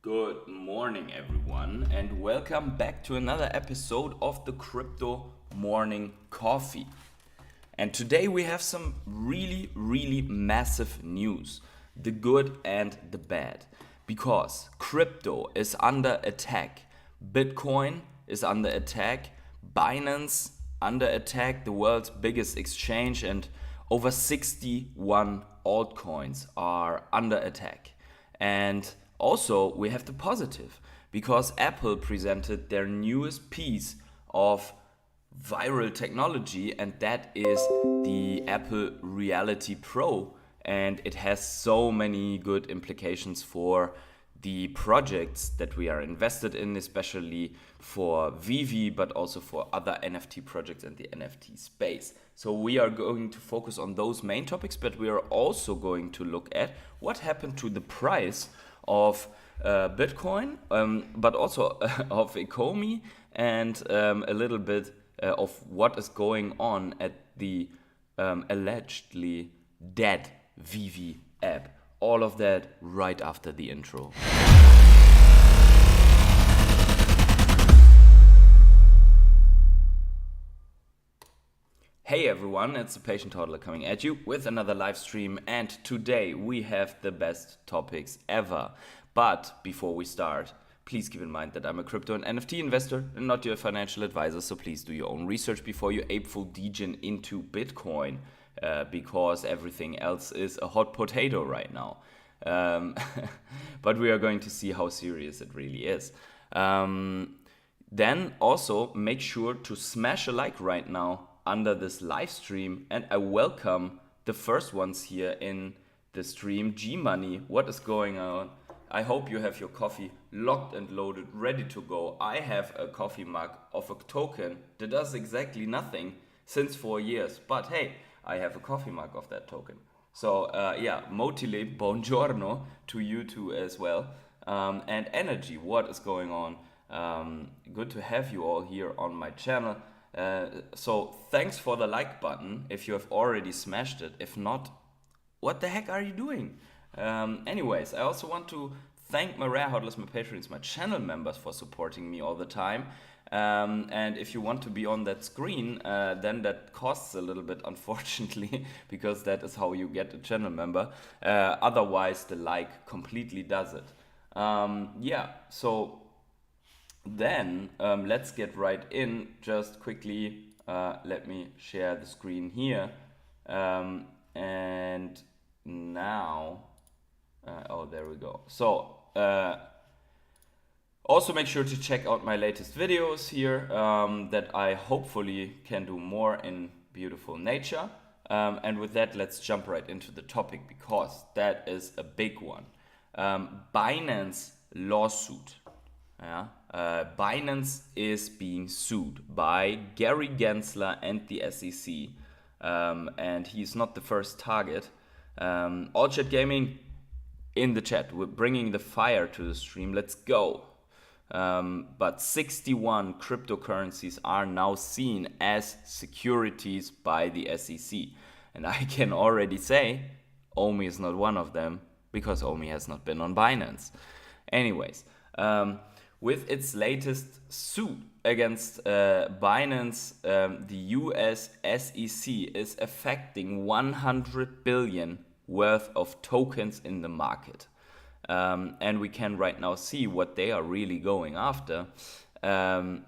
Good morning, everyone, and welcome back to another episode of the Crypto Morning Coffee. And today we have some really massive news, the good and the bad, because crypto is under attack, Bitcoin is under attack, Binance under attack, the world's biggest exchange, and over 61 altcoins are under attack. And also, we have the positive, because Apple presented their newest piece of viral technology, and that is the Apple Reality Pro. And it has so many good implications for the projects that we are invested in, especially for Veve, but also for other NFT projects in the NFT space. So we are going to focus on those main topics, but we are also going to look at what happened to the price of Bitcoin, but also of Ecomi, and a little bit of what is going on at the allegedly dead Veve app. All of that right after the intro. Hey everyone, it's the Patient Toddler coming at you with another live stream, and today we have the best topics ever. But before we start, please keep in mind that I'm a crypto and NFT investor and not your financial advisor, so please do your own research before you ape full degen into Bitcoin, because everything else is a hot potato right now. But we are going to see how serious it really is. Then also make sure to smash a like right now under this live stream, and I welcome the first ones here in the stream. G-Money, what is going on? I hope you have your coffee locked and loaded, ready to go. I have a coffee mug of a token that does exactly nothing since 4 years, but hey, I have a coffee mug of that token. So Motile, buongiorno to you too as well. And Energy, what is going on? Good to have you all here on my channel. So thanks for the like button if you have already smashed it. If not, what the heck are you doing? Anyways, I also want to thank my rare hodlers, my patrons, my channel members for supporting me all the time. And if you want to be on that screen, then that costs a little bit, unfortunately, because that is how you get a channel member. Otherwise, the like completely does it. So then let's get right in. Just quickly, let me share the screen here. And now, there we go. So also make sure to check out my latest videos here, that I hopefully can do more in beautiful nature. And with that, let's jump right into the topic, because that is a big one. Binance lawsuit. Binance is being sued by Gary Gensler and the SEC, and he's not the first target. All Chat Gaming in the chat, we're bringing the fire to the stream. Let's go. But 61 cryptocurrencies are now seen as securities by the SEC, and I can already say Omi is not one of them, because Omi has not been on Binance. Anyways, with its latest suit against Binance, the US SEC is affecting 100 billion worth of tokens in the market. And we can right now see what they are really going after. The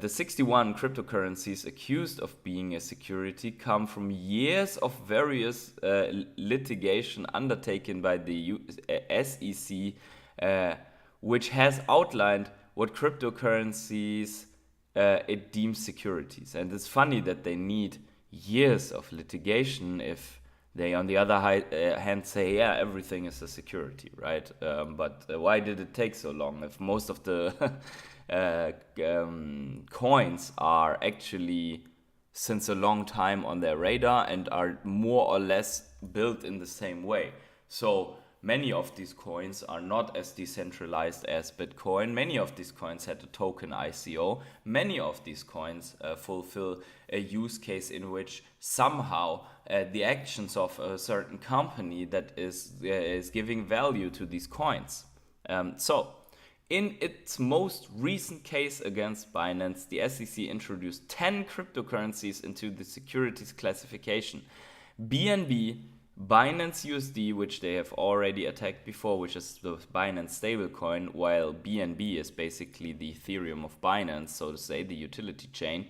61 cryptocurrencies accused of being a security come from years of various litigation undertaken by the SEC, which has outlined what cryptocurrencies it deems securities. And it's funny that they need years of litigation if they, on the other hand, say, yeah, everything is a security, right? But why did it take so long if most of the coins are actually since a long time on their radar and are more or less built in the same way? So many of these coins are not as decentralized as Bitcoin. Many of these coins had a token ICO. Many of these coins fulfill a use case in which somehow the actions of a certain company that is giving value to these coins. In its most recent case against Binance, the SEC introduced 10 cryptocurrencies into the securities classification. BNB, Binance USD, which they have already attacked before, which is the Binance stablecoin, while BNB is basically the Ethereum of Binance, so to say, the utility chain.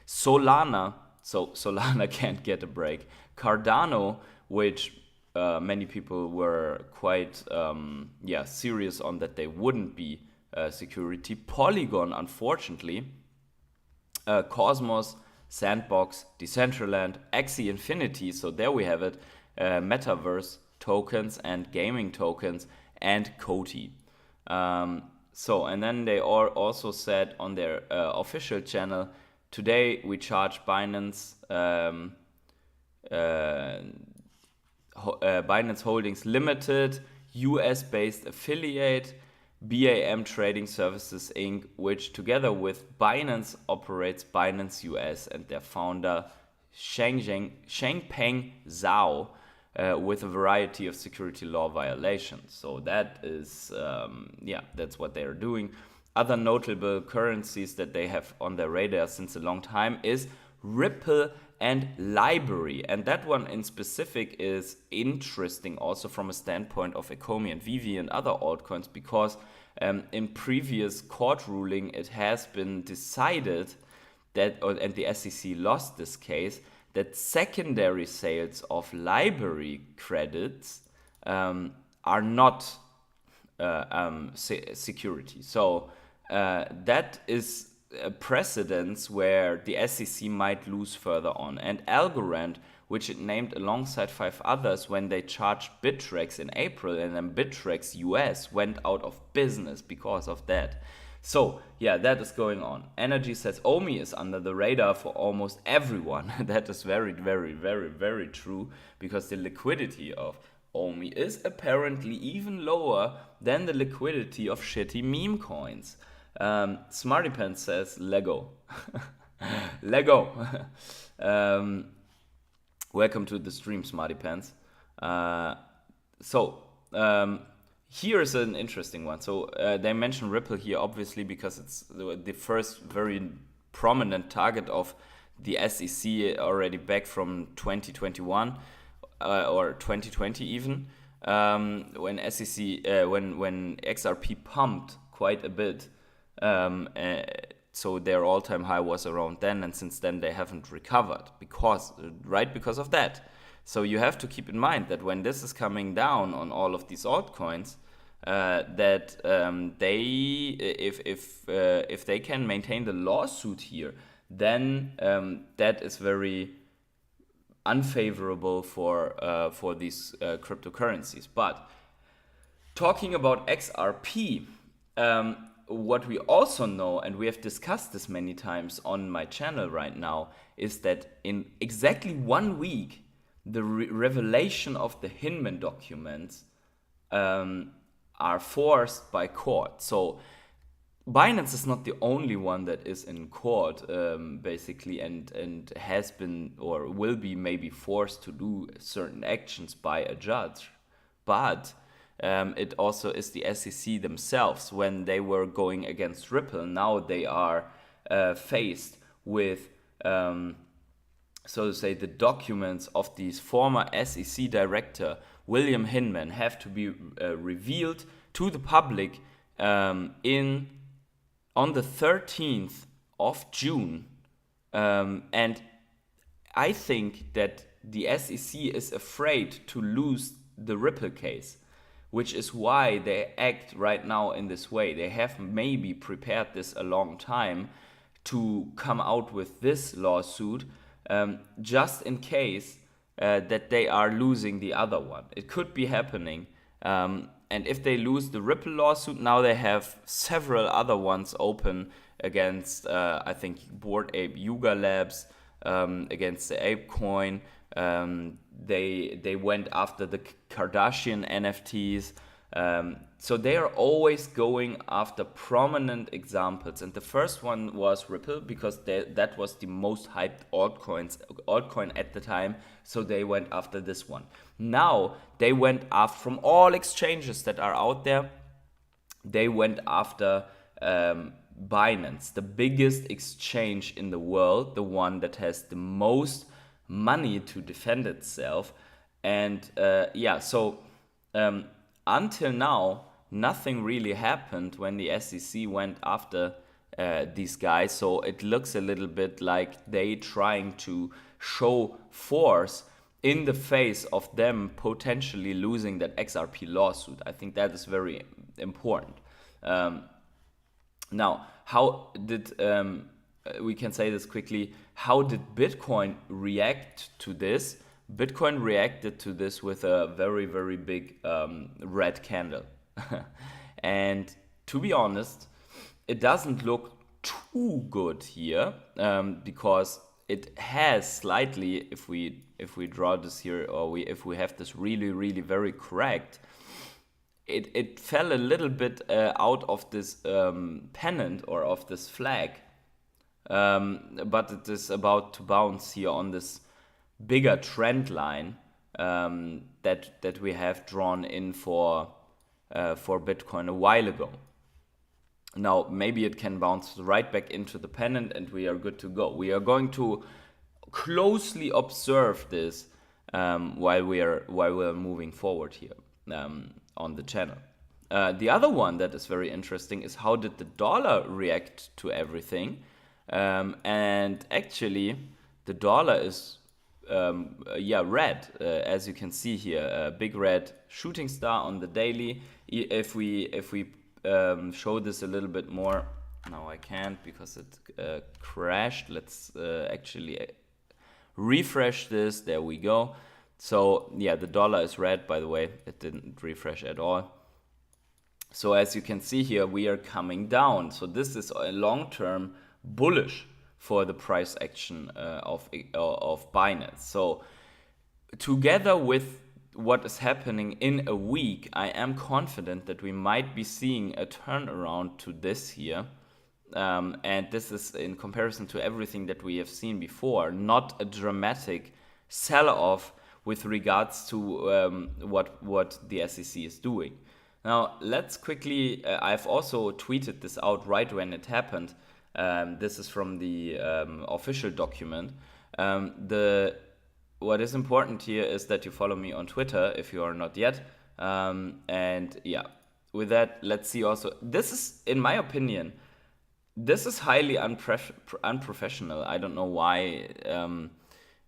Solana, so Solana can't get a break. Cardano, which many people were quite serious on that they wouldn't be security. Polygon, unfortunately. Cosmos, Sandbox, Decentraland, Axie Infinity, so there we have it, Metaverse tokens and gaming tokens, and Koti. And then they also said on their official channel, today we charge Binance Binance Holdings Limited, US-based affiliate, BAM Trading Services Inc., which together with Binance operates Binance US, and their founder Changpeng Zhao with a variety of security law violations. So that is, that's what they are doing. Other notable currencies that they have on their radar since a long time is Ripple and Library, and that one in specific is interesting also from a standpoint of Ecomi and Veve and other altcoins, because in previous court ruling it has been decided that, and the SEC lost this case, that secondary sales of library credits are not security. So that is a precedence where the SEC might lose further on. And Algorand, which it named alongside 5 others when they charged Bittrex in April, and then Bittrex US went out of business because of that. So yeah, that is going on. Energy says Omi is under the radar for almost everyone. That is very, very, very, very true, because the liquidity of Omi is apparently even lower than the liquidity of shitty meme coins. SmartyPants says Lego. Lego. Welcome to the stream, SmartyPants. Here's an interesting one. So they mention Ripple here, obviously, because it's the first very prominent target of the SEC already back from 2021 or 2020 even, when XRP pumped quite a bit. So their all-time high was around then, and since then they haven't recovered because of that. So you have to keep in mind that when this is coming down on all of these altcoins, that if they can maintain the lawsuit here, then that is very unfavorable for these cryptocurrencies. But talking about XRP, what we also know, and we have discussed this many times on my channel right now, is that in exactly 1 week, the revelation of the Hinman documents are forced by court. So Binance is not the only one that is in court, basically, and has been or will be maybe forced to do certain actions by a judge. But it also is the SEC themselves. When they were going against Ripple, now they are faced with, so to say, the documents of these former SEC director, William Hinman, have to be revealed to the public on the 13th of June. And I think that the SEC is afraid to lose the Ripple case, which is why they act right now in this way. They have maybe prepared this a long time to come out with this lawsuit, just in case that they are losing the other one. It could be happening. And if they lose the Ripple lawsuit, now they have several other ones open against, I think, Bored Ape Yuga Labs, against the ape coin. They went after the Kardashian NFTs. So they are always going after prominent examples, and the first one was Ripple because that was the most hyped altcoin at the time. So they went after this one. Now they went after, from all exchanges that are out there, they went after Binance, the biggest exchange in the world, the one that has the most money to defend itself. And until now, nothing really happened when the SEC went after these guys. So it looks a little bit like they trying to show force in the face of them potentially losing that XRP lawsuit. I think that is very important. Now, how did we can say this quickly? How did Bitcoin react to this? Bitcoin reacted to this with a very, very big red candle. And to be honest, it doesn't look too good here because it has slightly, if we draw this here, or if we have this really, really very correct, it fell a little bit out of this pennant or of this flag, but it is about to bounce here on this bigger trend line that we have drawn in for Bitcoin a while ago. Now maybe it can bounce right back into the pennant and we are good to go. We are going to closely observe this while we are moving forward here on the channel. The other one that is very interesting is how did the dollar react to everything, and actually the dollar is red, as you can see here, a big red shooting star on the daily. If we show this a little bit more, no, I can't because it crashed. Let's actually refresh this. There we go. So yeah, the dollar is red, by the way. It didn't refresh at all. So as you can see here, we are coming down. So this is a long-term bullish for the price action of Binance. So together with what is happening in a week, I am confident that we might be seeing a turnaround to this here. And this is in comparison to everything that we have seen before, not a dramatic sell-off with regards to what the SEC is doing. Now, let's quickly, I've also tweeted this out right when it happened. This is from the official document. What is important here is that you follow me on Twitter if you are not yet. And yeah, with that, let's see also. This is, in my opinion, this is highly unprofessional. I don't know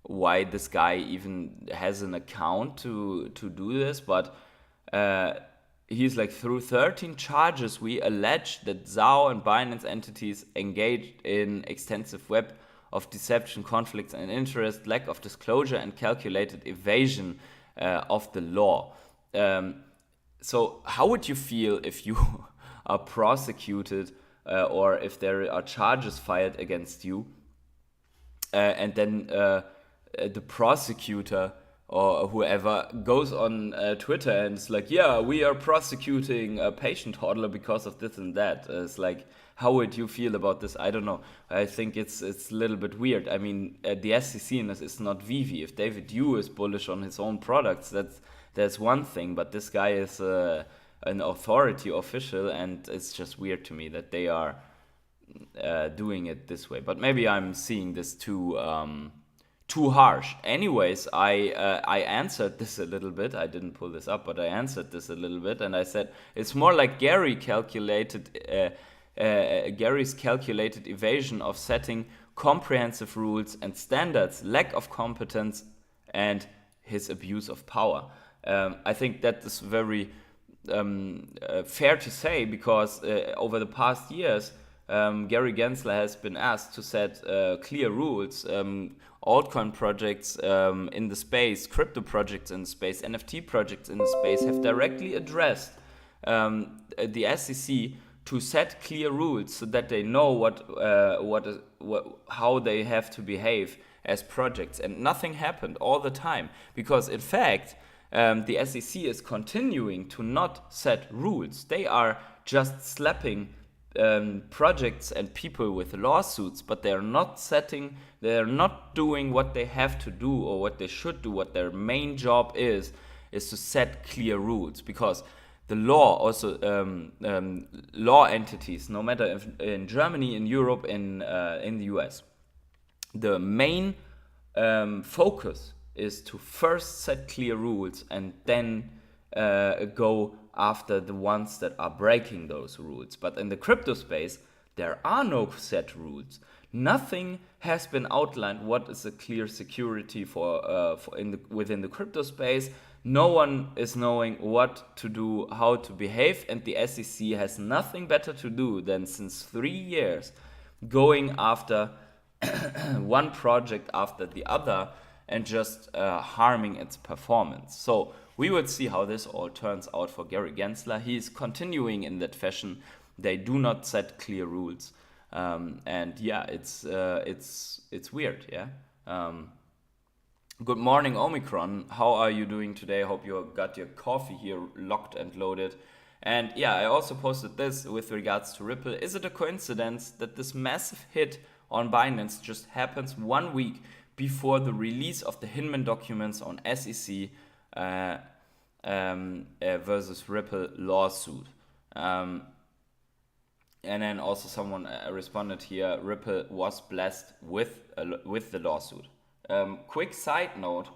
why this guy even has an account to do this, but he's like, through 13 charges, we allege that ZAO and Binance entities engaged in extensive web of deception, conflicts and interest, lack of disclosure, and calculated evasion of the law. So how would you feel if you are prosecuted or if there are charges filed against you and then the prosecutor or whoever goes on Twitter and it's like, yeah, we are prosecuting a patient hodler because of this and that. It's like, how would you feel about this? I don't know. I think it's a little bit weird. I mean, the SEC is not Veve. If David Yu is bullish on his own products, that's one thing. But this guy is an authority official, and it's just weird to me that they are doing it this way. But maybe I'm seeing this too harsh. Anyways, I answered this a little bit. I didn't pull this up, but I answered this a little bit, and I said it's more like Gary's calculated evasion of setting comprehensive rules and standards, lack of competence, and his abuse of power. I think that is very fair to say because over the past years, Gary Gensler has been asked to set clear rules. Altcoin projects in the space, crypto projects in the space, NFT projects in the space have directly addressed the SEC to set clear rules so that they know how they have to behave as projects, and nothing happened all the time, because in fact the SEC is continuing to not set rules. They are just slapping projects and people with lawsuits, but they're not doing what they have to do or what they should do. What their main job is to set clear rules, because the law also law entities, no matter if in Germany, in Europe, in the US, the main focus is to first set clear rules and then go after the ones that are breaking those rules. But in the crypto space, there are no set rules. Nothing has been outlined what is a clear security within the crypto space. No one is knowing what to do, how to behave, and the SEC has nothing better to do than, since 3 years, going after one project after the other and just harming its performance. So we will see how this all turns out for Gary Gensler. He is continuing in that fashion. They do not set clear rules, and yeah, it's weird. Yeah. Good morning, Omicron. How are you doing today? Hope you got your coffee here locked and loaded. And yeah, I also posted this with regards to Ripple. Is it a coincidence that this massive hit on Binance just happens 1 week before the release of the Hinman documents on SEC versus Ripple lawsuit? And then also someone responded here, Ripple was blessed with the lawsuit. Quick side note,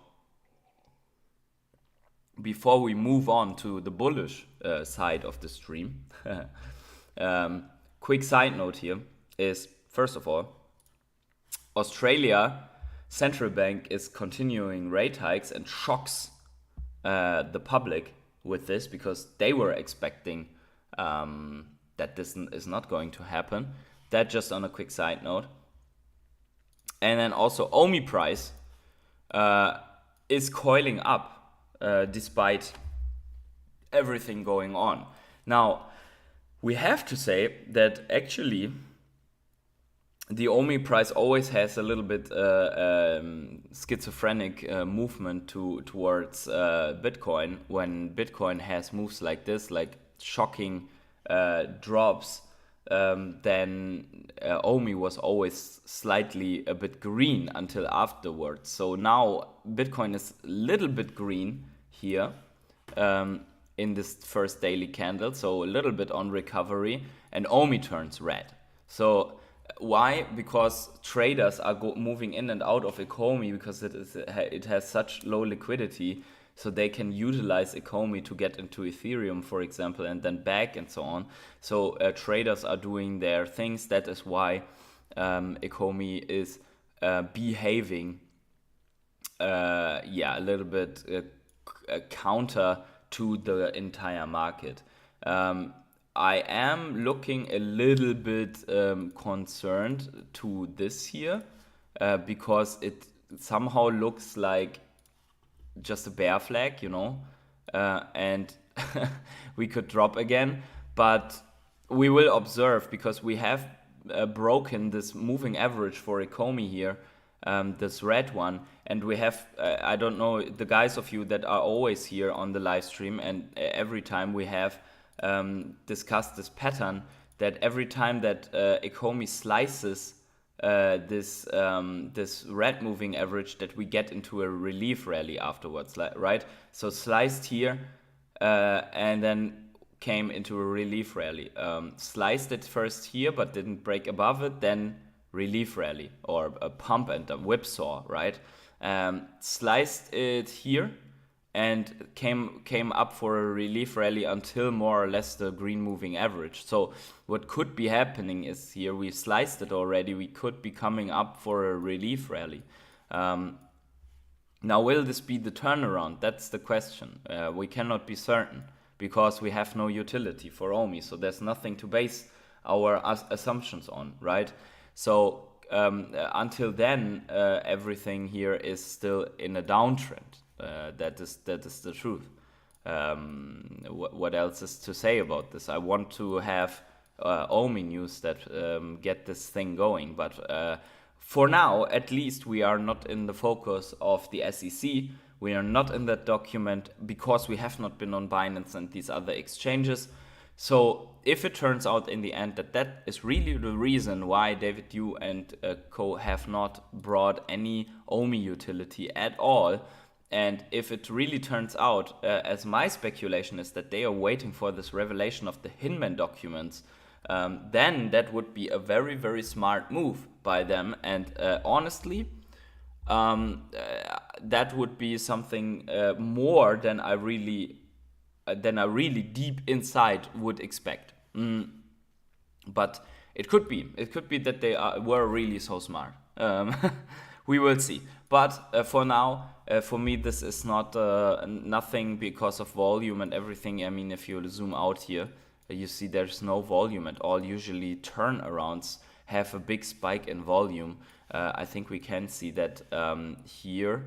before we move on to the bullish side of the stream, quick side note here is, first of all, Australia central bank is continuing rate hikes and shocks the public with this, because they were expecting that this is not going to happen. That just on a quick side note. And then also Omi price is coiling up despite everything going on. Now, we have to say that actually the Omi price always has a little bit schizophrenic movement towards Bitcoin. When Bitcoin has moves like this, like shocking drops, then Omi was always slightly a bit green until afterwards. So now Bitcoin is a little bit green here in this first daily candle, so a little bit on recovery, and Omi turns red. So why? Because traders are moving in and out of Ecomi, because it has such low liquidity. So they can utilize Ecomi to get into Ethereum, for example, and then back and so on. So traders are doing their things. That is why Ecomi is behaving, a little bit counter to the entire market. I am looking a little bit concerned to this here because it somehow looks like just a bear flag, and we could drop again, but we will observe, because we have broken this moving average for Ecomi here, this red one, and we have I don't know, the guys of you that are always here on the live stream, and every time we have discussed this pattern, that every time that Ecomi slices this red moving average, that we get into a relief rally afterwards, right? So sliced here and then came into a relief rally. Sliced it first here but didn't break above it, then relief rally, or a pump and a whipsaw, right? Sliced it here and came up for a relief rally until more or less the green moving average. So what could be happening is, here we sliced it already, we could be coming up for a relief rally. Now, will this be the turnaround? That's the question. We cannot be certain, because we have no utility for Omi, so there's nothing to base our assumptions on, right? So until then, everything here is still in a downtrend. That is the truth. What else is to say about this? I want to have Omi news that get this thing going, but For now, at least, we are not in the focus of the SEC. We are not in that document because we have not been on Binance and these other exchanges. So if it turns out in the end that that is really the reason why David Yu and co have not brought any OMI utility at all, and if it really turns out, as my speculation is, that they are waiting for this revelation of the Hinman documents, then that would be a very, very smart move by them. And honestly, that would be something more than I really deep inside would expect. But it could be that they were really so smart. We will see. But for now, for me, this is not nothing because of volume and everything. I mean, if you zoom out here, you see there's no volume at all. Usually turnarounds have a big spike in volume. I think we can see that here.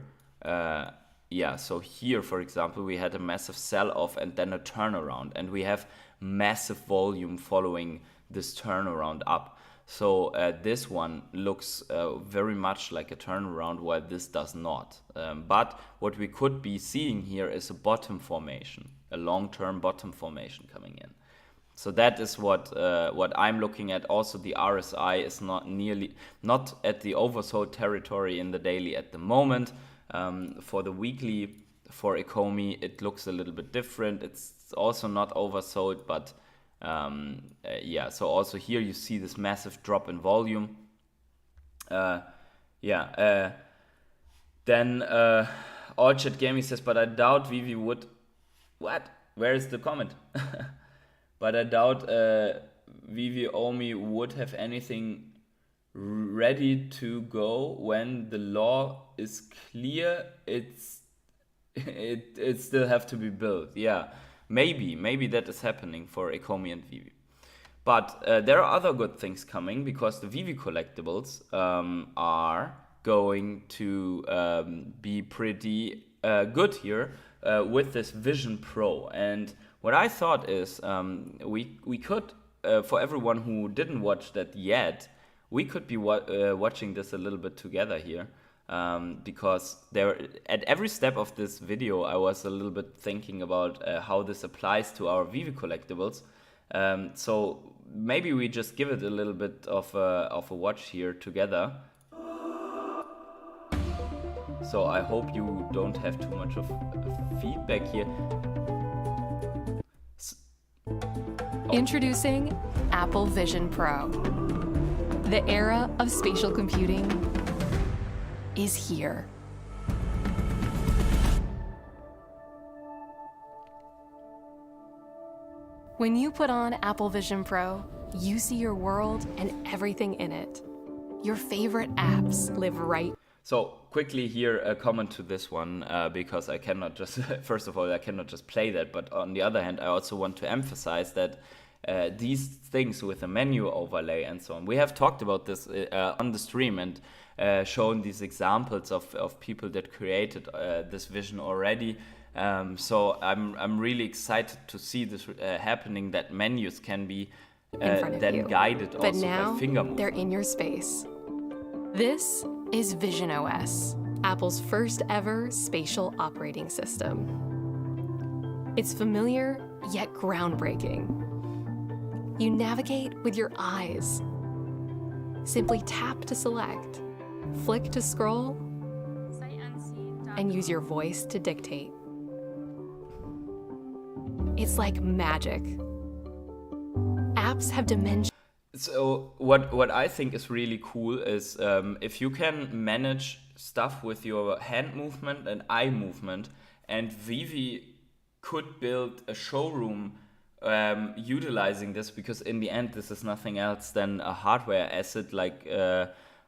So here, for example, we had a massive sell-off and then a turnaround, and we have massive volume following this turnaround up. So this one looks very much like a turnaround, while this does not. But what we could be seeing here is a bottom formation, a long-term bottom formation coming in. So that is what I'm looking at. Also, the RSI is not at the oversold territory in the daily at the moment. For the weekly, for Ecomi, it looks a little bit different. It's also not oversold, but so also here you see this massive drop in volume. Then All Chat Gaming says, but I doubt Veve would. What? Where is the comment? But I doubt Veve OMI would have anything ready to go when the law is clear. It still have to be built. Yeah, maybe that is happening for Ecomi and Veve. But there are other good things coming, because the Veve collectibles are going to be pretty good here with this Vision Pro. And what I thought is we could, for everyone who didn't watch that yet, we could be watching this a little bit together here, because at every step of this video I was a little bit thinking about how this applies to our Veve collectibles. So maybe we just give it a little bit of a watch here together. So I hope you don't have too much of feedback here. Introducing Apple Vision Pro. The era of spatial computing is here. When you put on Apple Vision Pro, you see your world and everything in it. Your favorite apps live right. So quickly here, a comment to this one, because I cannot just, first of all, I cannot just play that, but on the other hand, I also want to emphasize that these things with the menu overlay and so on, we have talked about this on the stream and shown these examples of people that created this vision already. So I'm really excited to see this happening, that menus can be then guided but also now by finger movement. they're in your space. This is Vision OS, Apple's first ever spatial operating system. It's familiar yet groundbreaking. You navigate with your eyes. Simply tap to select, flick to scroll, and use your voice to dictate. It's like magic. Apps have dimensions. So what I think is really cool is if you can manage stuff with your hand movement and eye movement, and Veve could build a showroom utilizing this, because in the end this is nothing else than a hardware asset, like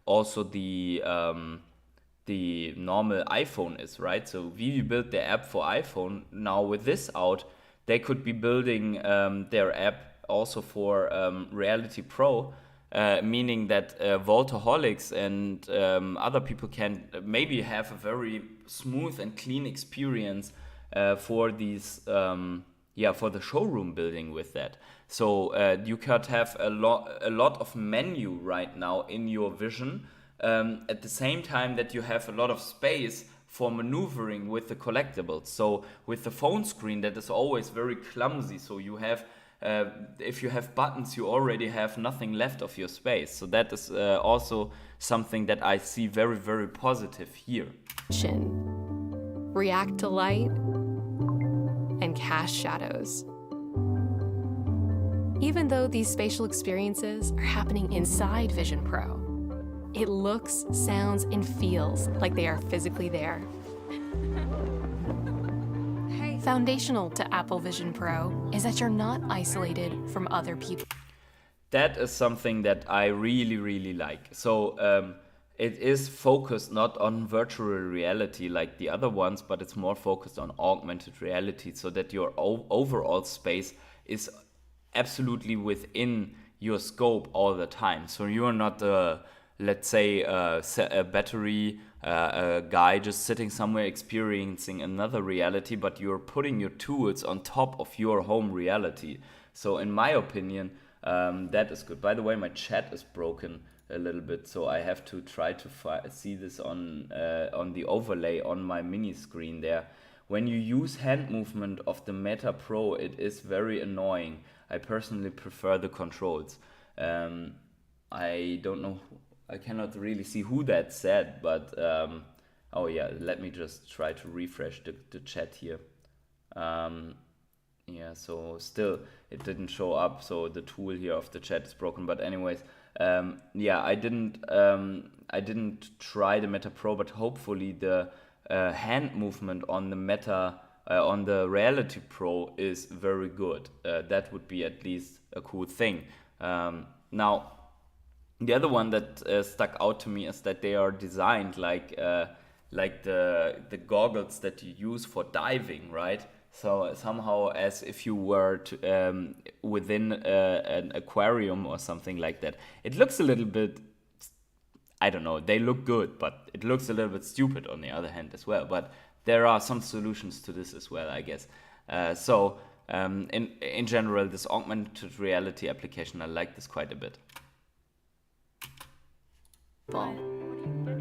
also the normal iPhone is, right? So Veve built their app for iPhone. Now with this out, they could be building their app also for Reality Pro, meaning that Voltaholics and other people can maybe have a very smooth and clean experience for these for the showroom building with that. So you could have a lot of menu right now in your vision, at the same time that you have a lot of space for maneuvering with the collectibles. So with the phone screen, that is always very clumsy. So you have, if you have buttons, you already have nothing left of your space. So that is also something that I see very, very positive here. React to light, and cast shadows. Even though these spatial experiences are happening inside Vision Pro, it looks, sounds, and feels like they are physically there. Foundational to Apple Vision Pro is that you're not isolated from other people. That is something that I really, really like. So it is focused not on virtual reality like the other ones, but it's more focused on augmented reality, so that your overall space is absolutely within your scope all the time. So you are not let's say a battery a guy just sitting somewhere experiencing another reality, but you're putting your tools on top of your home reality. So in my opinion, that is good. By the way, my chat is broken a little bit, so I have to try to see this on the overlay on my mini screen there. When you use hand movement of the Meta Pro, it is very annoying. I personally prefer the controls. I don't know, I cannot really see who that said, but oh yeah, let me just try to refresh the chat here. Yeah, so still it didn't show up, so the tool here of the chat is broken. But anyways, yeah, I didn't try the Meta Pro, but hopefully the hand movement on the Meta on the Reality Pro is very good. That would be at least a cool thing. Now, the other one that stuck out to me is that they are designed like the goggles that you use for diving, right? So somehow as if you were to, within an aquarium or something like that. It looks a little bit, I don't know, they look good, but it looks a little bit stupid on the other hand as well. But there are some solutions to this as well, I guess. In general, this augmented reality application, I like this quite a bit.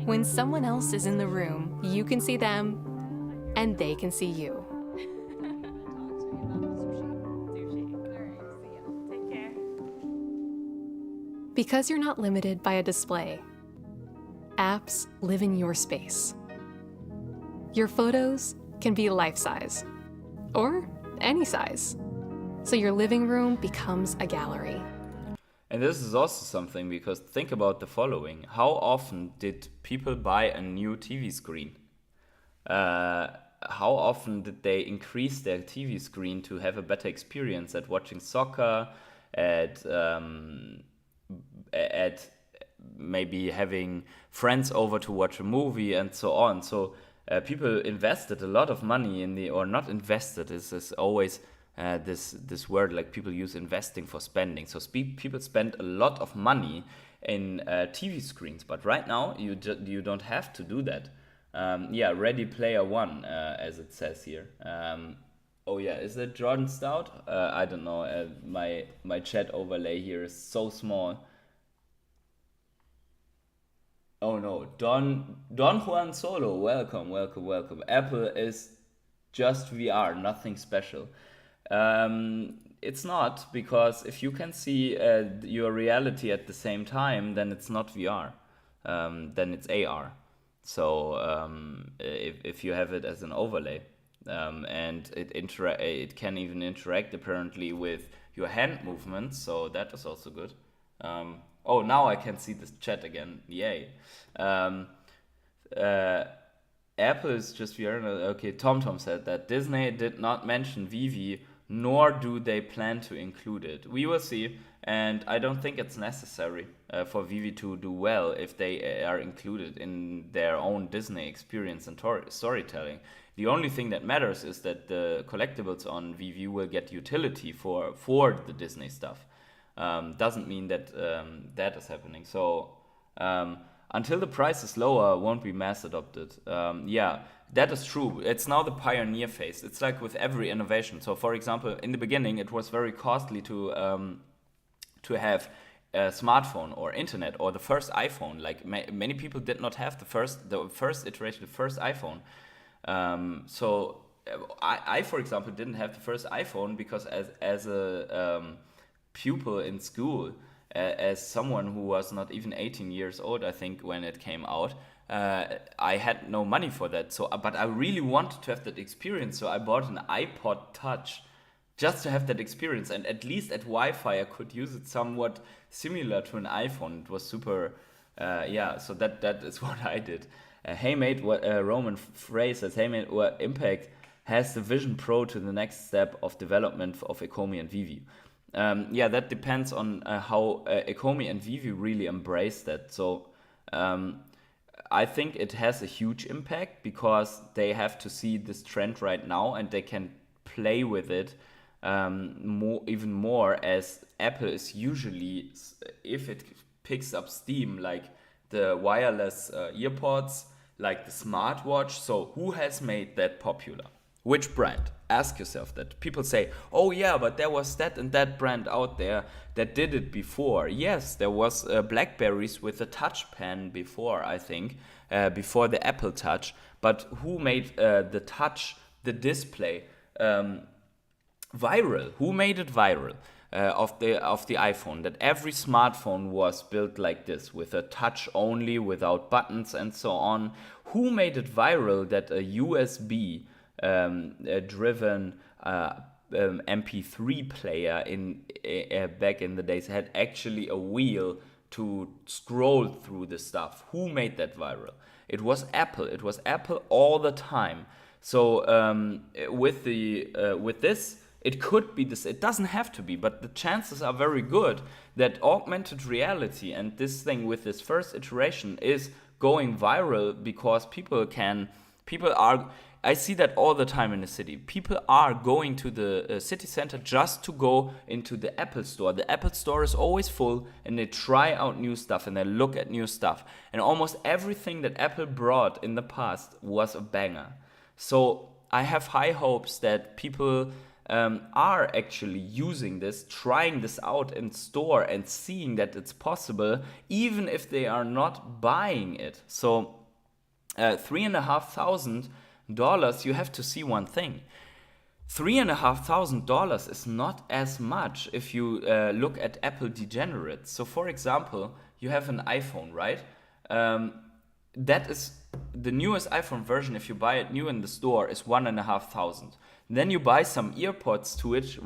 When someone else is in the room, you can see them, and they can see you. Because you're not limited by a display, apps live in your space. Your photos can be life-size, or any size, so your living room becomes a gallery. And this is also something, because think about the following. How often did people buy a new TV screen? How often did they increase their TV screen to have a better experience at watching soccer, at maybe having friends over to watch a movie and so on? So people invested a lot of money in the, or not invested, is always this word, like people use investing for spending. So people spend a lot of money in TV screens, but right now you don't have to do that. Yeah, Ready Player One, as it says here. Oh yeah, is that Jordan Stout? I don't know. My chat overlay here is so small. Oh no, Don Juan Solo, welcome. Apple is just VR, nothing special. It's not, because if you can see your reality at the same time, then it's not VR, then it's AR. So if you have it as an overlay, and it can even interact apparently with your hand movements, so that is also good. Oh, now I can see this chat again. Yay. Apple is just VR. Okay, TomTom said that Disney did not mention Veve, nor do they plan to include it. We will see, and I don't think it's necessary for Veve to do well if they are included in their own Disney experience and storytelling. The only thing that matters is that the collectibles on Veve will get utility for the Disney stuff. Doesn't mean that that is happening. So until the price is lower, won't be mass adopted. Yeah, that is true. It's now the pioneer phase. It's like with every innovation. So for example, in the beginning, it was very costly to have smartphone or internet or the first iPhone. Like many people did not have the first iteration, the first iPhone. So I, for example, didn't have the first iPhone because as a pupil in school, as someone who was not even 18 years old, I think, when it came out, I had no money for that. So, but I really wanted to have that experience. So I bought an iPod Touch just to have that experience. And at least at Wi-Fi, I could use it somewhat similar to an iPhone. It was super, so that is what I did. Hey mate, what Roman phrase says, hey mate, what impact has the Vision Pro to the next step of development of Ecomi and Veve? That depends on how Ecomi and Veve really embrace that. So I think it has a huge impact because they have to see this trend right now and they can play with it even more, as Apple is usually, if it picks up steam, like the wireless earpods, like the smartwatch. So who has made that popular? Which brand? Ask yourself that. People say, oh yeah, but there was that and that brand out there that did it before. Yes, there was Blackberries with a touch pen before, I think, before the Apple Touch. But who made the touch, the display, viral? Who made it viral? Of the iPhone, that every smartphone was built like this, with a touch only, without buttons and so on. Who made it viral that a USB driven MP3 player back in the days had actually a wheel to scroll through the stuff? Who made that viral? It was Apple. It was Apple all the time. So with this, it could be this. It doesn't have to be, but the chances are very good that augmented reality and this thing with this first iteration is going viral because people are. I see that all the time in the city. People are going to the city center just to go into the Apple store. The Apple store is always full and they try out new stuff and they look at new stuff. And almost everything that Apple brought in the past was a banger. So I have high hopes that people are actually using this, trying this out in store and seeing that it's possible, even if they are not buying it. So $3,500, you have to see one thing. $3,500 is not as much if you look at Apple degenerates. So for example, you have an iPhone, right? That is the newest iPhone version. If you buy it new in the store, is $1,500. Then you buy some earpods to it,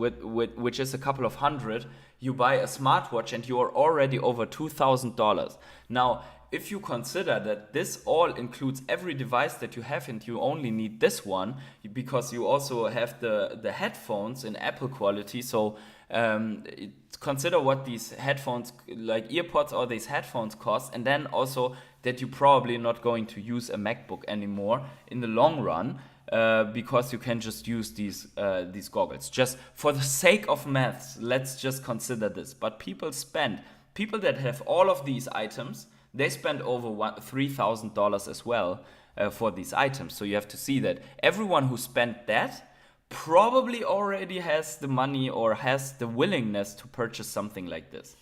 which is a couple of hundred. You buy a smartwatch and you are already over $2,000. Now, if you consider that this all includes every device that you have and you only need this one, because you also have the headphones in Apple quality, so consider what these headphones, like earpods or these headphones, cost, and then also that you're probably not going to use a MacBook anymore in the long run, because you can just use these goggles. Just for the sake of maths, let's just consider this. But people that have all of these items, they spend over $3,000 as well for these items. So you have to see that everyone who spent that probably already has the money or has the willingness to purchase something like this.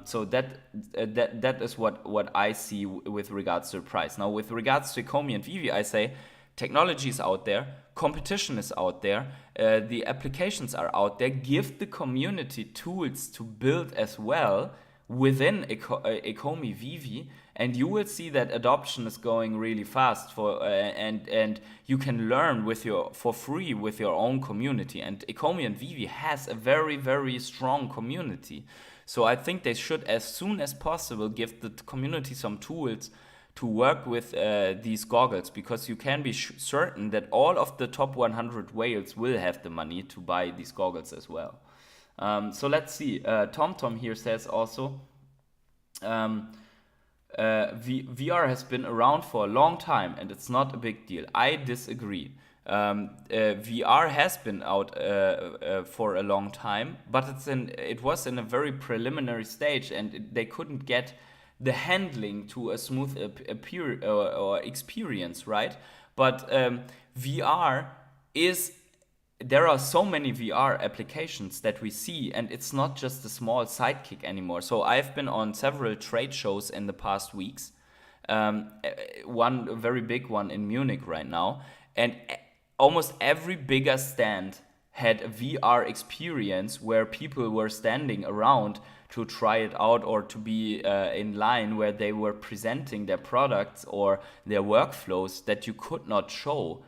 So that is what I see with regards to the price. Now, with regards to Ecomi and Veve, I say technology is out there, competition is out there, the applications are out there. Give the community tools to build as well within Ecomi Veve, and you will see that adoption is going really fast and you can learn for free with your own community. And Ecomi and Veve has a very, very strong community. So I think they should, as soon as possible, give the community some tools to work with these goggles, because you can be certain that all of the top 100 whales will have the money to buy these goggles as well. So let's see. TomTom here says also, VR has been around for a long time and it's not a big deal. I disagree. VR has been out for a long time, but it was in a very preliminary stage, and they couldn't get the handling to a smooth or experience, right? But VR is there are so many VR applications that we see, and it's not just a small sidekick anymore. So I've been on several trade shows in the past weeks. One very big one in Munich right now, and almost every bigger stand had a VR experience where people were standing around to try it out or to be in line where they were presenting their products or their workflows that you could not show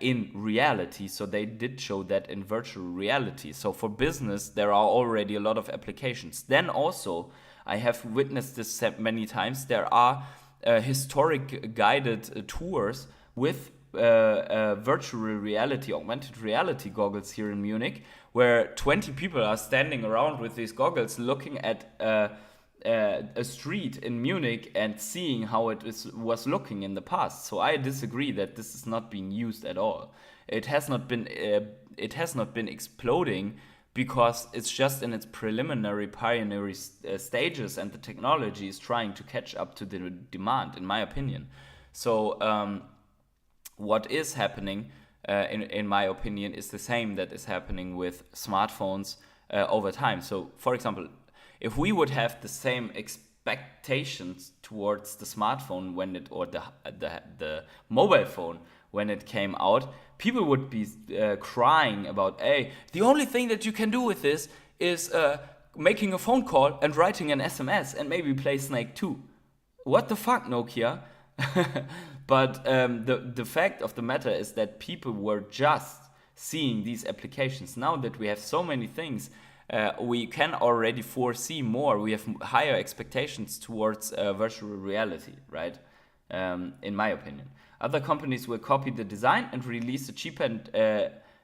in reality. So they did show that in virtual reality. So for business, there are already a lot of applications. Then also, I have witnessed this many times, there are historic guided tours with virtual reality, augmented reality goggles here in Munich, where 20 people are standing around with these goggles looking at a street in Munich and seeing how was looking in the past. So I disagree that this is not being used at all. It has not been exploding because it's just in its preliminary pioneering stages, and the technology is trying to catch up to the demand, in my opinion. So what is happening, in my opinion, is the same that is happening with smartphones over time. So, for example, if we would have the same expectations towards the smartphone or the mobile phone when it came out, people would be crying about, hey, the only thing that you can do with this is making a phone call and writing an SMS and maybe play Snake 2. What the fuck, Nokia? But the fact of the matter is that people were just seeing these applications. Now that we have so many things, we can already foresee more. We have higher expectations towards virtual reality, right? In my opinion. Other companies will copy the design and release it cheaper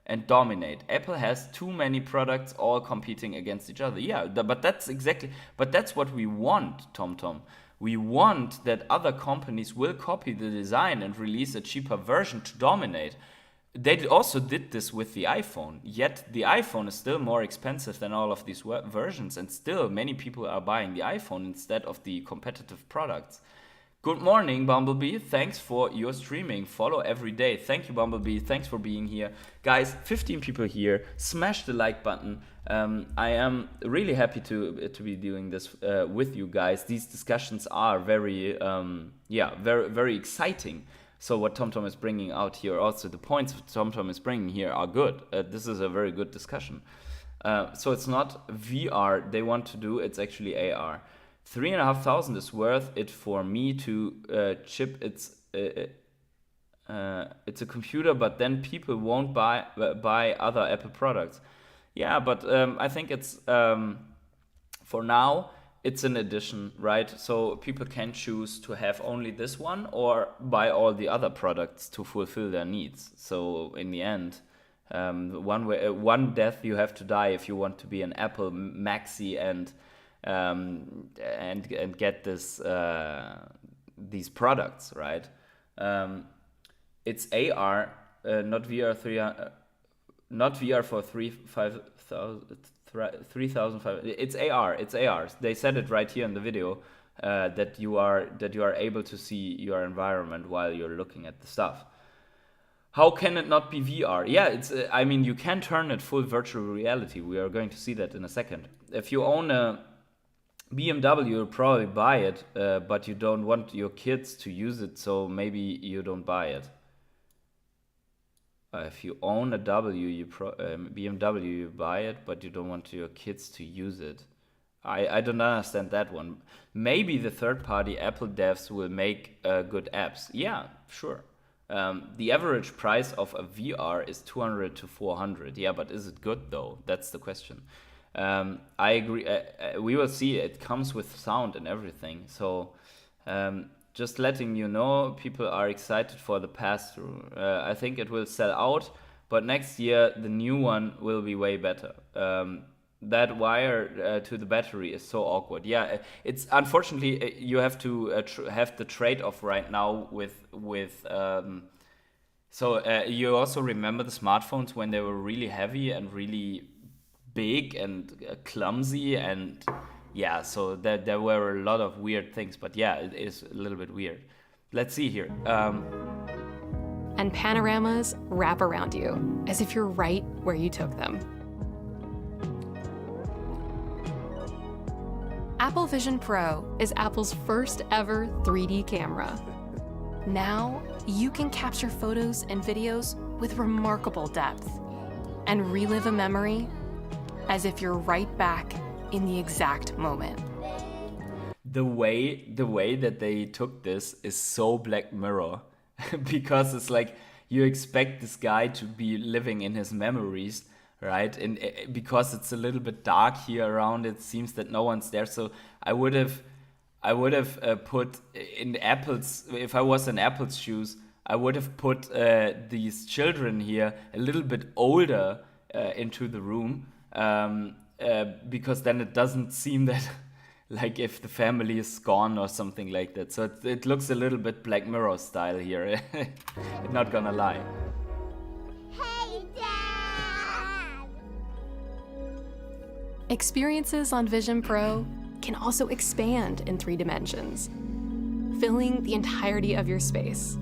and dominate. Apple has too many products all competing against each other. Yeah, but that's what we want, TomTom. We want that other companies will copy the design and release a cheaper version to dominate. They also did this with the iPhone, yet the iPhone is still more expensive than all of these versions, and still many people are buying the iPhone instead of the competitive products. Good morning, Bumblebee. Thanks for your streaming. Follow every day. Thank you, Bumblebee. Thanks for being here. Guys, 15 people here. Smash the like button. I am really happy to be doing this with you guys. These discussions are very, very exciting. So what TomTom is bringing out here, also the points TomTom is bringing here are good. This is a very good discussion. So it's not VR they want to do, it's actually AR. 3,500 is worth it for me to chip it's a computer, but then people won't buy other Apple products. Yeah, but I think it's for now it's an addition, right? So people can choose to have only this one or buy all the other products to fulfill their needs. So in the end, one death you have to die if you want to be an Apple maxi and get these products, right? It's AR, not VR not VR for 3,500. It's AR. It's AR. They said it right here in the video that you are able to see your environment while you're looking at the stuff. How can it not be VR? Yeah, it's. I mean, you can turn it full virtual reality. We are going to see that in a second. If you own a BMW, you'll probably buy it, but you don't want your kids to use it, so maybe you don't buy it. If you own a BMW, you buy it, but you don't want your kids to use it. I don't understand that one. Maybe the third-party Apple devs will make good apps. Yeah, sure. The average price of a VR is 200 to 400. Yeah, but is it good though? That's the question. I agree. We will see. It comes with sound and everything. So just letting you know, people are excited for the pass-through. I think it will sell out, but next year the new one will be way better. That wire to the battery is so awkward. Yeah, it's unfortunately you have to have the trade-off right now with. So you also remember the smartphones when they were really heavy and really big and clumsy and. Yeah, so there were a lot of weird things, but yeah, it is a little bit weird. Let's see here. And and panoramas wrap around you as if you're right where you took them. Apple Vision Pro is Apple's first ever 3D camera. Now, you can capture photos and videos with remarkable depth and relive a memory as if you're right back in the exact moment. The way that they took this is so Black Mirror because it's like you expect this guy to be living in his memories, right? And because it's a little bit dark here around, it seems that no one's there. So I would have put in Apple's, if I was in Apple's shoes, I would have put these children here a little bit older into the room, because then it doesn't seem that like if the family is gone or something like that. So it looks a little bit Black Mirror style here. Not gonna lie. Hey, Dad! Experiences on Vision Pro can also expand in 3 dimensions, filling the entirety of your space.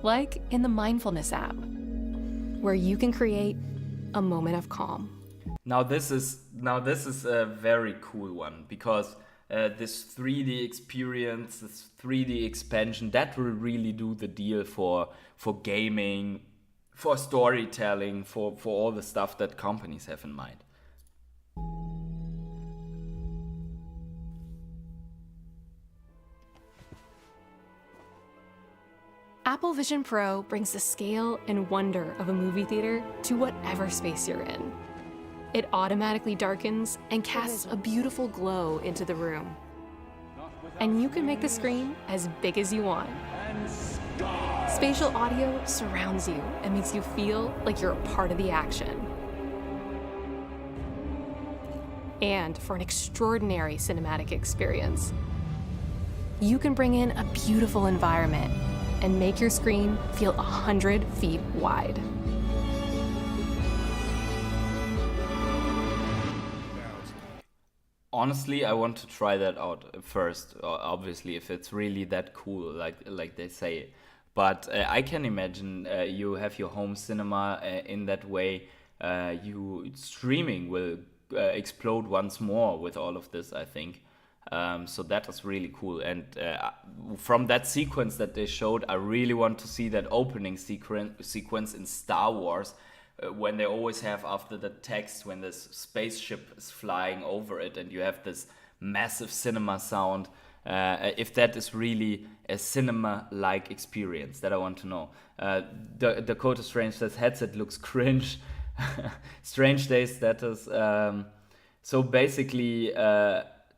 Like in the Mindfulness app, where you can create a moment of calm. Now this is a very cool one, because this 3D experience, this 3D expansion, that will really do the deal for gaming, for storytelling, for all the stuff that companies have in mind. Apple Vision Pro brings the scale and wonder of a movie theater to whatever space you're in. It automatically darkens and casts a beautiful glow into the room. And you can make the screen as big as you want. Spatial audio surrounds you and makes you feel like you're a part of the action. And for an extraordinary cinematic experience, you can bring in a beautiful environment and make your screen feel 100 feet wide. Honestly, I want to try that out first, obviously, if it's really that cool, like they say. But I can imagine you have your home cinema in that way. Streaming will explode once more with all of this, I think. So that is really cool. And from that sequence that they showed, I really want to see that opening sequence in Star Wars, when they always have after the text, when this spaceship is flying over it and you have this massive cinema sound. If that is really a cinema-like experience, that I want to know. Dakota Strange says headset looks cringe. Strange Days status. So basically,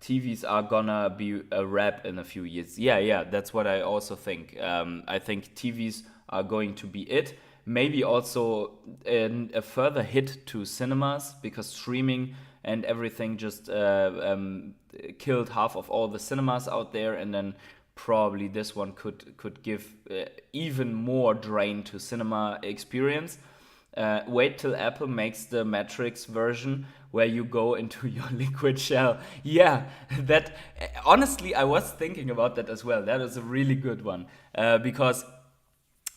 TVs are gonna be a wrap in a few years. Yeah, that's what I also think. I think TVs are going to be it. Maybe also a further hit to cinemas, because streaming and everything just killed half of all the cinemas out there, and then probably this one could give even more drain to cinema experience. Wait till Apple makes the Matrix version where you go into your liquid shell. Yeah, that honestly, I was thinking about that as well. That is a really good one, because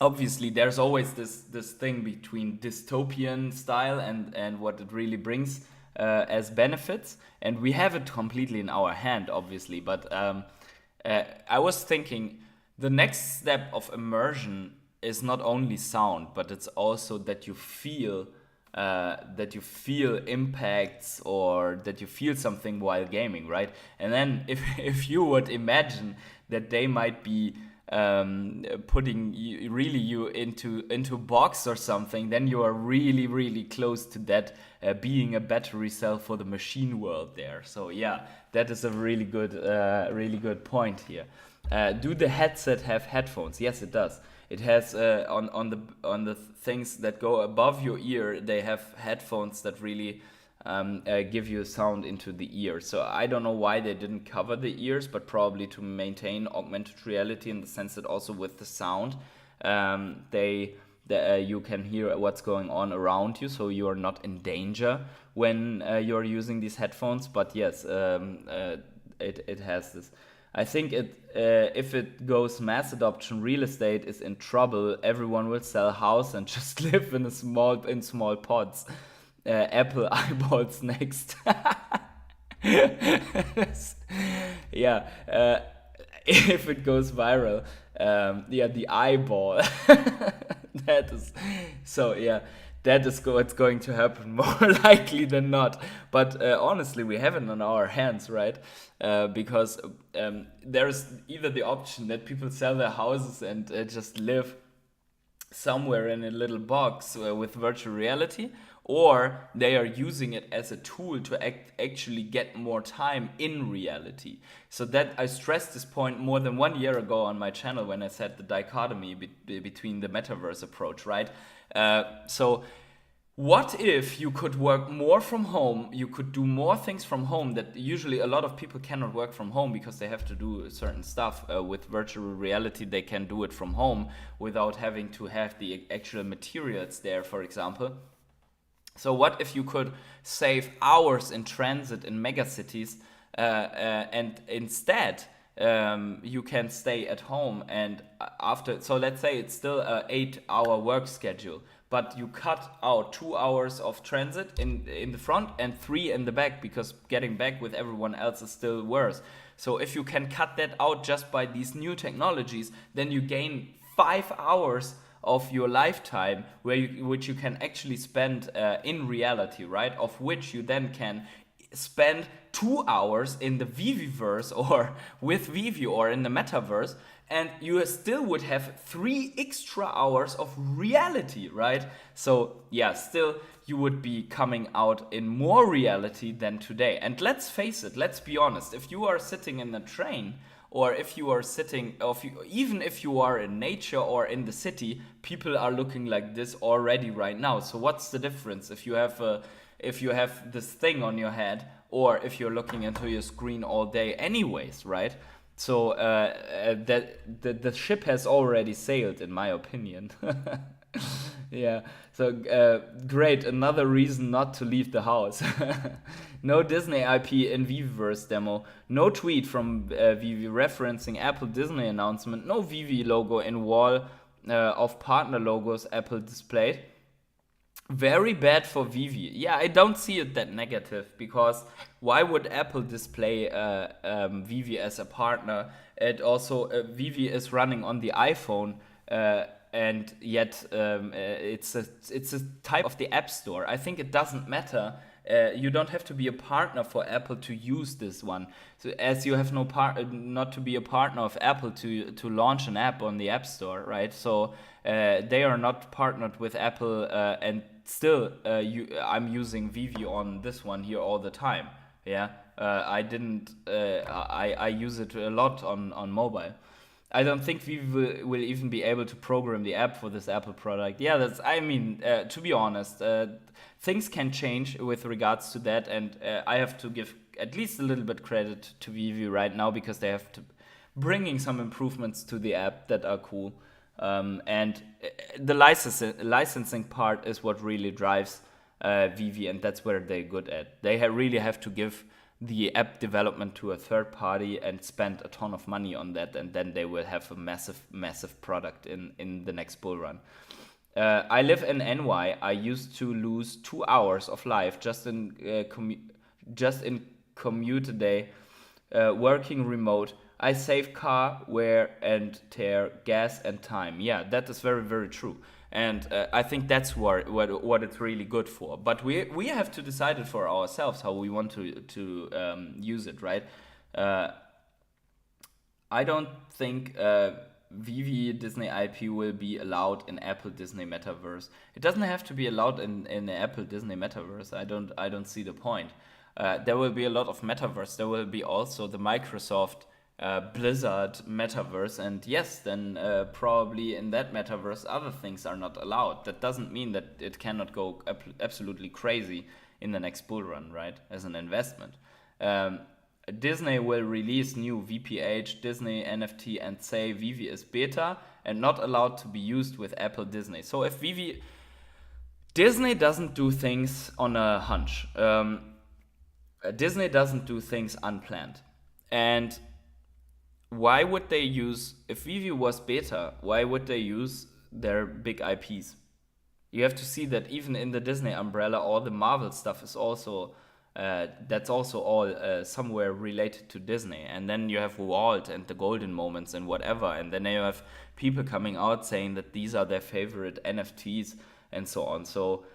obviously there's always this thing between dystopian style and what it really brings as benefits, and we have it completely in our hand, obviously. But I was thinking the next step of immersion is not only sound, but it's also that you feel impacts, or that you feel something while gaming, right? And then if you would imagine that they might be putting you into a box or something, then you are really close to that being a battery cell for the machine world there. So yeah, that is a really good point here. Do the headset have headphones? Yes, it does. It has on the things that go above your ear, they have headphones that really give you sound into the ear. So I don't know why they didn't cover the ears, but probably to maintain augmented reality, in the sense that also with the sound, you can hear what's going on around you, so you are not in danger when you're using these headphones. But yes, it has this. I think if it goes mass adoption, real estate is in trouble. Everyone will sell house and just live in small pods. Apple eyeballs next. Yeah, if it goes viral, the eyeball. That is so. Yeah, that is what's going to happen more likely than not. But honestly, we have it on our hands, right? Because there's either the option that people sell their houses and just live somewhere in a little box with virtual reality, or they are using it as a tool to actually get more time in reality. So that I stressed this point more than 1 year ago on my channel when I said the dichotomy between the metaverse approach, right? So what if you could work more from home, you could do more things from home that usually a lot of people cannot work from home because they have to do certain stuff. With virtual reality, they can do it from home without having to have the actual materials there, for example. So what if you could save hours in transit in megacities and instead you can stay at home and after, so let's say it's still a 8-hour work schedule, but you cut out 2 hours of transit in the front and 3 in the back because getting back with everyone else is still worse. So if you can cut that out just by these new technologies, then you gain 5 hours of your lifetime which you can actually spend in reality, right? Of which you then can spend 2 hours in the Viviverse or with Vivi or in the metaverse, and you still would have 3 extra hours of reality, right? So yeah, still you would be coming out in more reality than today. And let's face it, let's be honest, if you are sitting in a train or if you are sitting, even if you are in nature or in the city, people are looking like this already right now. So what's the difference if you have this thing on your head or if you're looking into your screen all day anyways, right? So the ship has already sailed, in my opinion. Yeah, so great, another reason not to leave the house. No Disney IP in Viviverse demo, no tweet from Vivi referencing Apple Disney announcement, no Vivi logo in wall of partner logos Apple displayed. Very bad for Vivi. Yeah, I don't see it that negative because why would Apple display Vivi as a partner? And also Vivi is running on the iPhone and yet it's a type of the App Store. I think it doesn't matter. You don't have to be a partner for Apple to use this one. So as you have not to be a partner of Apple to launch an app on the App Store, right? So they are not partnered with Apple, and still I'm using Vivi on this one here all the time. Yeah, I use it a lot on mobile. I don't think we will even be able to program the app for this Apple product. Yeah, to be honest, things can change with regards to that, and I have to give at least a little bit credit to Vivi right now because they have to bringing some improvements to the app that are cool. And the licensing part is what really drives Vivi, and that's where they're good at. They really have to give the app development to a third party and spend a ton of money on that, and then they will have a massive product in the next bull run. I live in NY. I used to lose 2 hours of life just in commute a day, working remote. I save car, wear and tear, gas and time. Yeah, that is very, very true. And I think that's what it's really good for. But we have to decide it for ourselves how we want to use it, right? I don't think Vivi Disney IP will be allowed in Apple Disney Metaverse. It doesn't have to be allowed in the Apple Disney Metaverse. I don't see the point. There will be a lot of metaverse. There will be also the Microsoft Blizzard metaverse, and yes, then probably in that metaverse other things are not allowed. That doesn't mean that it cannot go absolutely crazy in the next bull run, right? As an investment. Disney will release new VPH, Disney NFT, and say Vivi is beta and not allowed to be used with Apple Disney. So if Disney doesn't do things on a hunch. Disney doesn't do things unplanned. And why would they use, if Veve was beta, why would they use their big IPs? You have to see that even in the Disney umbrella, all the Marvel stuff is also, that's also all somewhere related to Disney. And then you have Walt and the Golden Moments and whatever. And then you have people coming out saying that these are their favorite NFTs and so on. So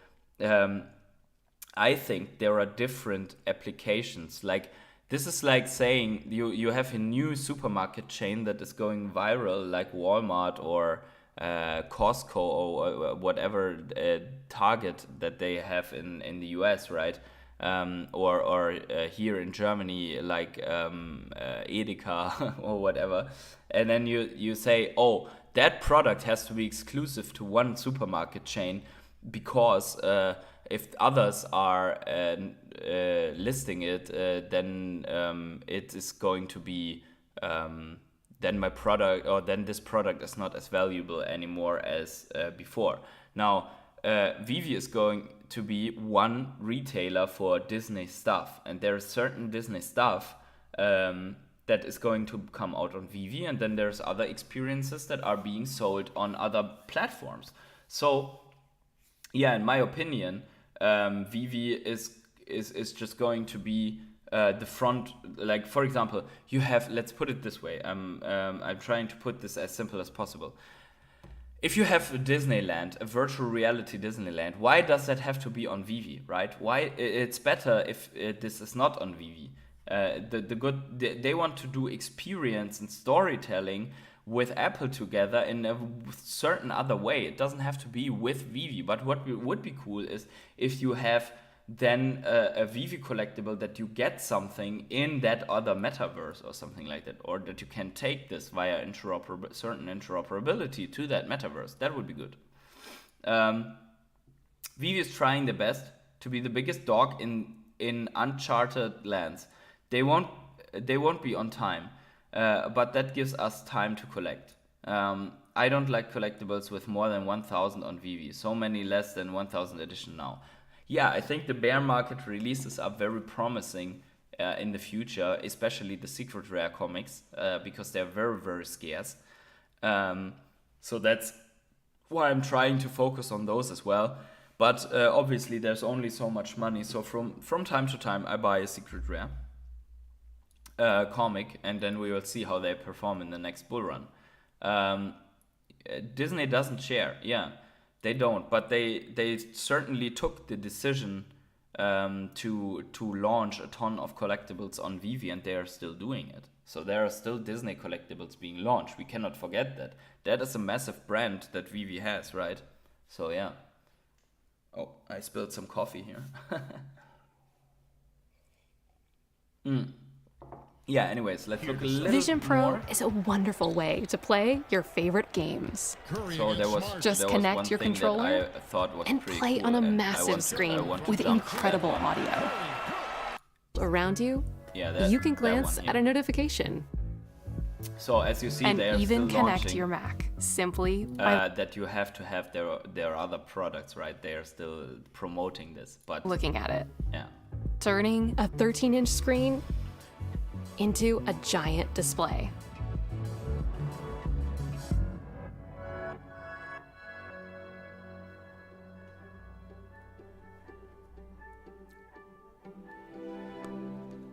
I think there are different applications. Like, this is like saying you have a new supermarket chain that is going viral, like Walmart or Costco or whatever Target that they have in the US, right? Or here in Germany, like Edeka or whatever. And then you say, oh, that product has to be exclusive to one supermarket chain because if others are listing it, then it is going to be then my product, or then this product is not as valuable anymore as before. Now, Veve is going to be one retailer for Disney stuff, and there is certain Disney stuff that is going to come out on Veve, and then there's other experiences that are being sold on other platforms. So, yeah, in my opinion, Veve is just going to be the front. Like, for example, you have, let's put it this way, I'm trying to put this as simple as possible. If you have a Disneyland, a virtual reality Disneyland, why does that have to be on Veve, right? Why? It's better if this is not on Veve. They want to do experience and storytelling with Apple together in a certain other way. It doesn't have to be with Veve, but what would be cool is if you have then a Veve collectible that you get something in that other metaverse or something like that, or that you can take this via certain interoperability to that metaverse. That would be good. Veve is trying the best to be the biggest dog in uncharted lands. They won't be on time, but that gives us time to collect. I don't like collectibles with more than 1,000 on Veve. So many less than 1,000 edition now. Yeah, I think the bear market releases are very promising in the future, especially the secret rare comics, because they're very, very scarce. So that's why I'm trying to focus on those as well. But obviously there's only so much money. So from time to time, I buy a secret rare comic, and then we will see how they perform in the next bull run. Disney doesn't share, yeah. They don't, but they certainly took the decision to launch a ton of collectibles on Veve, and they are still doing it. So there are still Disney collectibles being launched. We cannot forget that. That is a massive brand that Veve has, right? So yeah. Oh, I spilled some coffee here. Yeah, anyways, let's look a little Vision Pro more. is a wonderful way to play your favorite games. So there was connect one your thing controller that I thought was and pretty play cool, on a and I massive want to screen jump with to that incredible one. audio. Around you, Yeah, you can that glance one at a here. notification So as you see, and they are even still connect launching your Mac simply by that you have to have their other products, right? They are still promoting this, but looking at it. yeah. Turning a 13-inch screen into a giant display.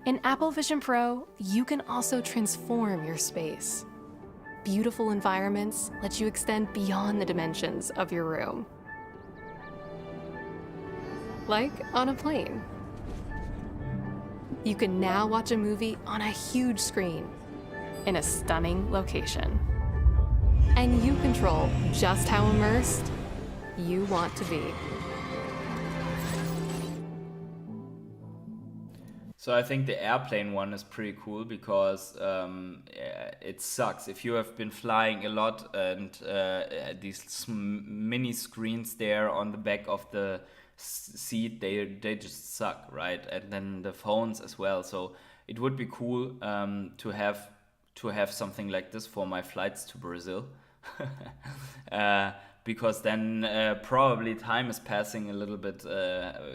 In Apple Vision Pro, you can also transform your space. Beautiful environments let you extend beyond the dimensions of your room. Like on a plane. You can now watch a movie on a huge screen in a stunning location. And you control just how immersed you want to be. So I think the airplane one is pretty cool because it sucks. If you have been flying a lot and these mini screens there on the back of the seat, they just suck, right? And then the phones as well. So it would be cool to have something like this for my flights to Brazil. Because then probably time is passing a little bit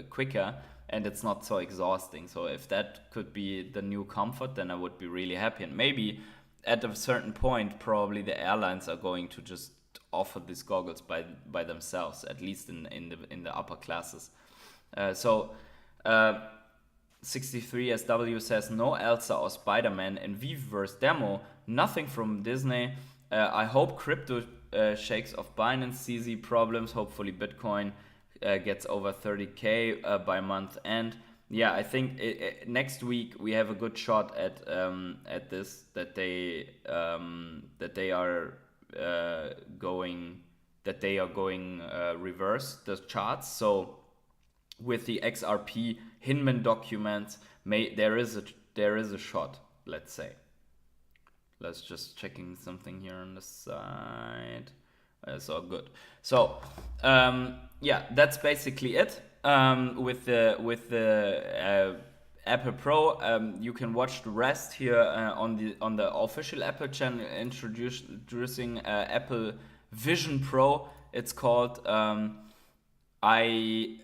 quicker, and it's not so exhausting. So if that could be the new comfort, then I would be really happy. And maybe at a certain point, probably the airlines are going to just offer these goggles by themselves, at least in the upper classes. 63SW says no Elsa or Spider-Man in Veveverse demo, nothing from Disney. I hope crypto shakes off Binance CZ problems. Hopefully Bitcoin gets over 30k by month end. Yeah, I think next week we have a good shot at this, that they are going reverse the charts. So with the XRP Hinman documents, there is a shot. Let's say. Let's just checking something here on the side. It's all good. So yeah, that's basically it. With the Apple Pro, you can watch the rest here on the official Apple channel, introducing Apple Vision Pro. It's called. I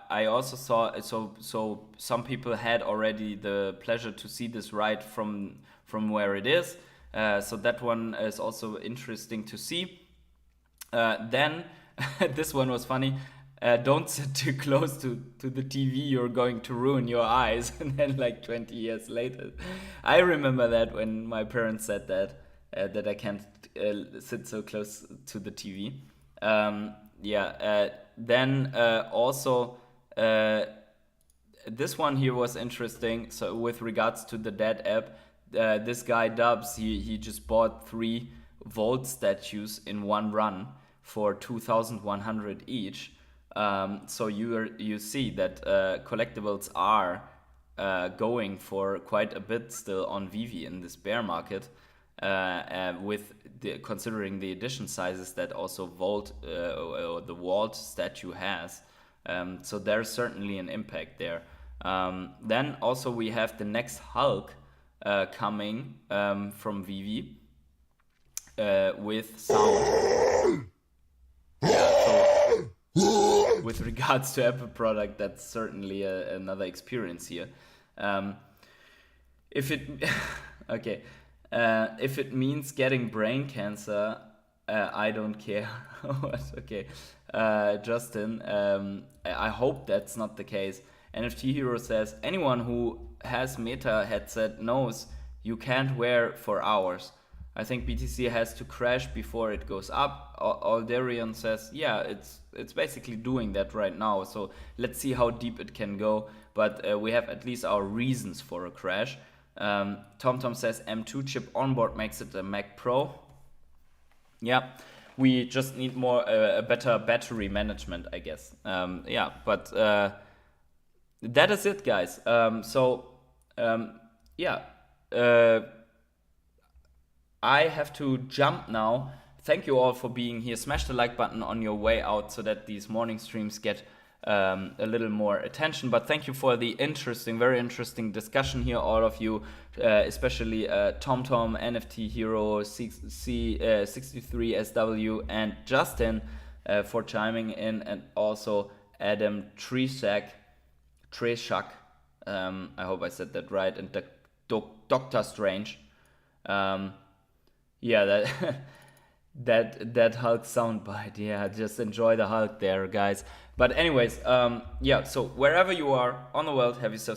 also saw, so some people had already the pleasure to see this right from where it is. So that one is also interesting to see. Then this one was funny. Don't sit too close to the TV, you're going to ruin your eyes. And then like 20 years later, I remember that when my parents said that I can't sit so close to the TV. Then also this one here was interesting. So with regards to the Dead app, this guy Dubs, he just bought 3 Volt statues in one run for 2,100 each. So you see that collectibles are going for quite a bit still on Veve in this bear market, with considering the edition sizes that also the Vault statue has. So there's certainly an impact there. Then also we have the next Hulk coming from Veve with sound. With regards to Apple product, that's certainly another experience here. If it means getting brain cancer, I don't care. Okay, Justin, I hope that's not the case. NFT Hero says anyone who has Meta headset knows you can't wear for hours. I think BTC has to crash before it goes up. Alderian says, yeah, it's basically doing that right now. So let's see how deep it can go. But we have at least our reasons for a crash. TomTom says M2 chip onboard makes it a Mac Pro. Yeah, we just need a better battery management, I guess. But that is it, guys. I have to jump now. Thank you all for being here. Smash the like button on your way out so that these morning streams get a little more attention. But thank you for the very interesting discussion here, all of you, especially TomTom, NFT Hero, 63SW, and Justin for chiming in, and also Adam Treshak. I hope I said that right, and Dr. Strange. That Hulk soundbite. Yeah, just enjoy the Hulk there, guys. But anyways, so wherever you are on the world, have yourself